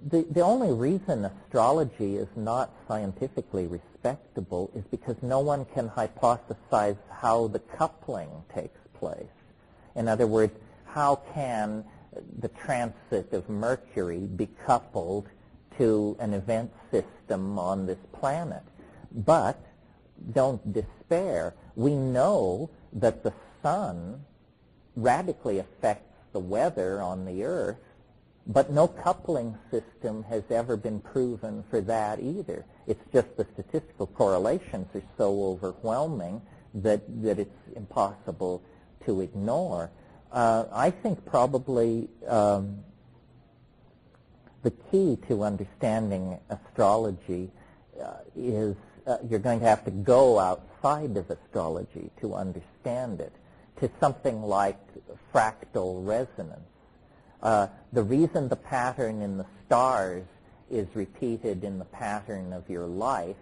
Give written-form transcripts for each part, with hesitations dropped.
the only reason astrology is not scientifically respectable is because no one can hypothesize how the coupling takes place. In other words, how can the transit of Mercury be coupled to an event system on this planet? But don't despair. We know that the sun radically affects the weather on the Earth, but no coupling system has ever been proven for that either. It's just the statistical correlations are so overwhelming that it's impossible to ignore. I think probably the key to understanding astrology is you're going to have to go outside of astrology to understand it, to something like fractal resonance. The reason the pattern in the stars is repeated in the pattern of your life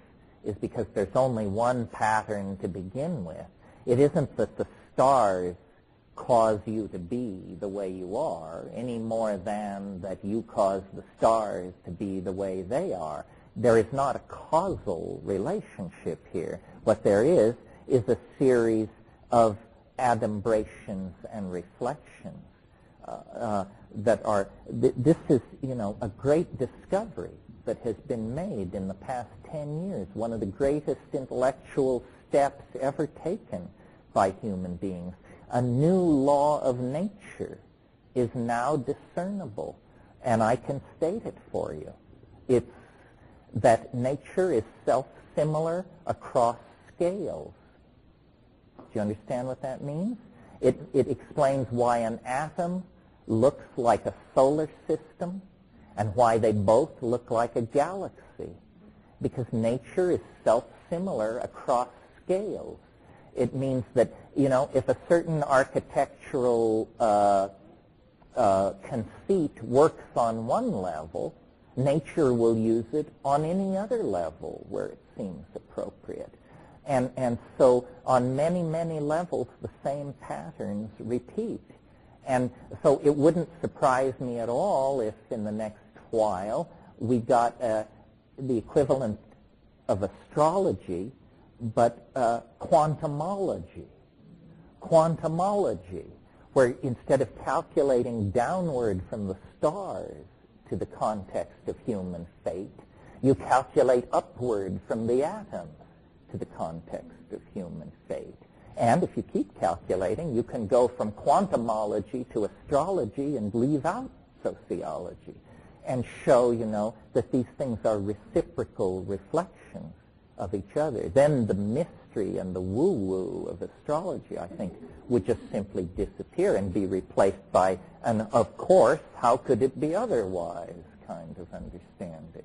is because there's only one pattern to begin with. It isn't that the stars cause you to be the way you are any more than that you cause the stars to be the way they are. There is not a causal relationship here. What there is a series of adumbrations and reflections that are, this is, a great discovery that has been made in the past 10 years, one of the greatest intellectual steps ever taken by human beings. A new law of nature is now discernible, and I can state it for you. It's that nature is self-similar across scales. Do you understand what that means? It explains why an atom looks like a solar system and why they both look like a galaxy, because nature is self-similar across scales. It means that, if a certain architectural conceit works on one level, nature will use it on any other level where it seems appropriate. And so on many, many levels, the same patterns repeat. And so it wouldn't surprise me at all if in the next while we got the equivalent of astrology, but quantumology. Quantumology, where instead of calculating downward from the stars to the context of human fate, you calculate upward from the atoms to the context of human fate. And if you keep calculating, you can go from quantumology to astrology and leave out sociology and show, that these things are reciprocal reflections of each other. Then the mystery and the woo-woo of astrology, I think, would just simply disappear and be replaced by an, of course, how could it be otherwise kind of understanding.